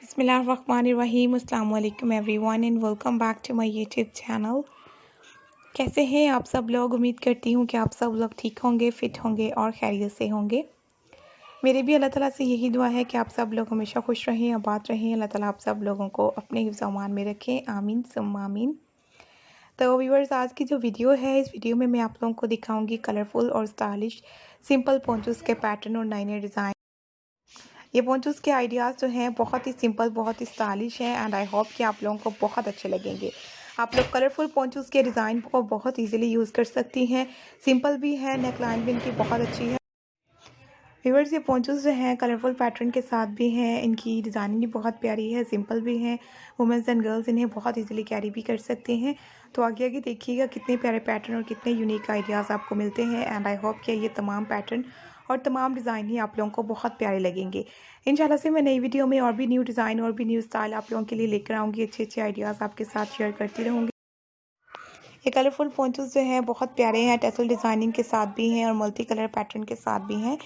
बिस्मिल्लाहिर्रहमानिर्रहीम अस्सलाम वालेकुम everyone and welcome back to my YouTube channel. कैसे हैं आप सब लोग? उम्मीद करती हूँ कि आप सब लोग ठीक होंगे, फिट होंगे और खैरियत से होंगे। मेरी भी अल्लाह ताला से यही दुआ है कि आप सब लोग हमेशा खुश रहें, आबाद रहें। अल्लाह ताला आप सब लोगों को अपने हिफ्ज़ व अमान में रखें, आमीन सुम्मा आमीन। तो व्यूअर्स, आज की जो वीडियो है, इस वीडियो में मैं आप लोगों को दिखाऊंगी कलरफुल और स्टाइलिश सिंपल पोंचोस के पैटर्न और नए नए डिज़ाइन। ये पोंचोस के आइडियाज़ जो हैं बहुत ही सिंपल, बहुत ही स्टाइलिश हैं एंड आई होप कि आप लोगों को बहुत अच्छे लगेंगे। आप लोग कलरफुल पोंचोस के डिज़ाइन को बहुत इजीली यूज़ कर सकती हैं। सिंपल भी है, नेक लाइन भी इनकी बहुत अच्छी है। व्यूअर्स, ये पोंचोस जो हैं कलरफुल पैटर्न के साथ भी हैं, इनकी डिज़ाइनिंग भी बहुत प्यारी है, सिंपल भी हैं। वुमेंस एंड गर्ल्स इन्हें बहुत इजीली कैरी भी कर सकते हैं। तो आगे आगे देखिएगा कितने प्यारे पैटर्न और कितने यूनिक आइडियाज़ आपको मिलते हैं एंड आई होप कि ये तमाम पैटर्न और तमाम डिज़ाइन ही आप लोगों को बहुत प्यारे लगेंगे। इंशाल्लाह से मैं नई वीडियो में और भी न्यू डिज़ाइन और भी न्यू स्टाइल आप लोगों के लिए लेकर आऊँगी। अच्छे अच्छे आइडियाज़ आपके साथ शेयर करती रहूँगी। ये कलरफुल पोंचोस जो हैं बहुत प्यारे हैं, टैसल डिज़ाइनिंग के साथ भी हैं और मल्टी कलर पैटर्न के साथ भी हैं।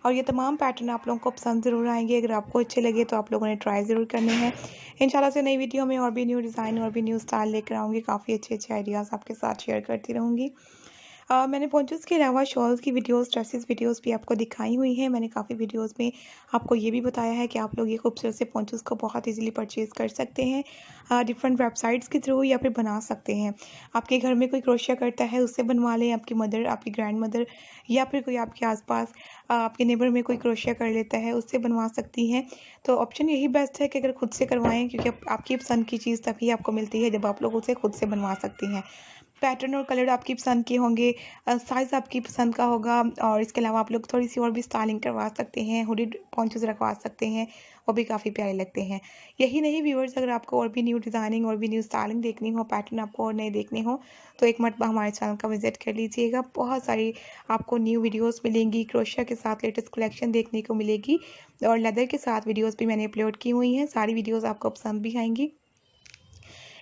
और ये तमाम पैटर्न आप लोगों को पसंद ज़रूर आएंगे। अगर आपको अच्छे लगे तो आप लोगों ने ट्राई ज़रूर करने हैं। इंशाल्लाह से नई वीडियो में और भी न्यू डिज़ाइन और भी न्यू स्टाइल लेकर आऊँगी। काफ़ी अच्छे अच्छे आइडियाज़ आपके साथ शेयर करती रहूँगी। मैंने पोंचोस के अलावा शॉल्स की वीडियोस, ड्रेसेस वीडियोस भी आपको दिखाई हुई हैं। मैंने काफ़ी वीडियोस में आपको ये भी बताया है कि आप लोग ये खूबसूरत से पोंचोस को बहुत इजीली परचेज़ कर सकते हैं डिफरेंट वेबसाइट्स के थ्रू, या फिर बना सकते हैं। आपके घर में कोई क्रोशिया करता है, उससे बनवा लें। आपकी मदर, आपकी ग्रैंड मदर या फिर कोई आपके आसपास आपके नेबर में कोई क्रोशिया कर लेता है, उससे बनवा सकती हैं। तो ऑप्शन यही बेस्ट है कि अगर खुद से करवाएं, क्योंकि आपकी पसंद की चीज़ तभी आपको मिलती है जब आप लोग उसे खुद से बनवा सकती हैं। पैटर्न और कलर आपकी पसंद के होंगे, साइज़ आपकी पसंद का होगा। और इसके अलावा आप लोग थोड़ी सी और भी स्टाइलिंग करवा सकते हैं, हुडीड पोंचोस रखवा सकते हैं, वो भी काफ़ी प्यारे लगते हैं। यही नहीं व्यूअर्स, अगर आपको और भी न्यू डिज़ाइनिंग और भी न्यू स्टाइलिंग देखनी हो, पैटर्न आपको और नए देखने हो, तो एक मरतबा हमारे चैनल का विजिट कर लीजिएगा। बहुत सारी आपको न्यू वीडियोस मिलेंगी, क्रोशिया के साथ लेटेस्ट कलेक्शन देखने को मिलेगी और लेदर के साथ वीडियोस भी मैंने अपलोड की हुई हैं। सारी वीडियोस आपको पसंद भी आएंगी।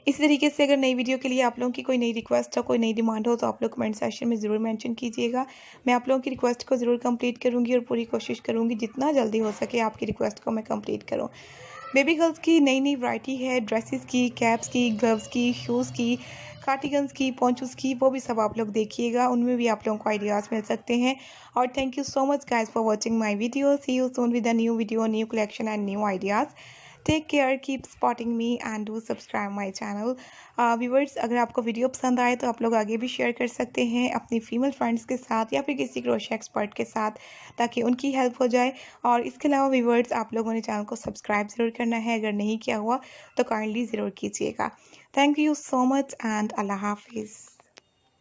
इसी तरीके से अगर नई वीडियो के लिए आप लोगों की कोई नई रिक्वेस्ट हो, कोई नई डिमांड हो, तो आप लोग कमेंट सेक्शन में ज़रूर मेंशन कीजिएगा। मैं आप लोगों की रिक्वेस्ट को ज़रूर कंप्लीट करूंगी और पूरी कोशिश करूंगी जितना जल्दी हो सके आपकी रिक्वेस्ट को मैं कंप्लीट करूं। बेबी गर्ल्स की नई नई वैरायटी है, ड्रेसेस की, कैप्स की, ग्लव्स की, शूज़ की, कार्टिगन्स की, पोंचोस की, वो भी सब आप लोग देखिएगा। उनमें भी आप लोगों को आइडियाज़ मिल सकते हैं। और thank you so much guys for watching my video. See you soon with a new video, new collection and new ideas. Take care, keep spotting me and do subscribe my channel. Viewers, अगर आपको video पसंद आए तो आप लोग आगे भी share कर सकते हैं अपनी फीमेल फ्रेंड्स के साथ या फिर किसी क्रोशिया एक्सपर्ट के साथ, ताकि उनकी हेल्प हो जाए। और इसके अलावा व्यूवर्स, आप लोगों ने चैनल को सब्सक्राइब ज़रूर करना है, अगर नहीं किया हुआ तो काइंडली ज़रूर कीजिएगा। Thank you so much and अल्लाह हाफिज़।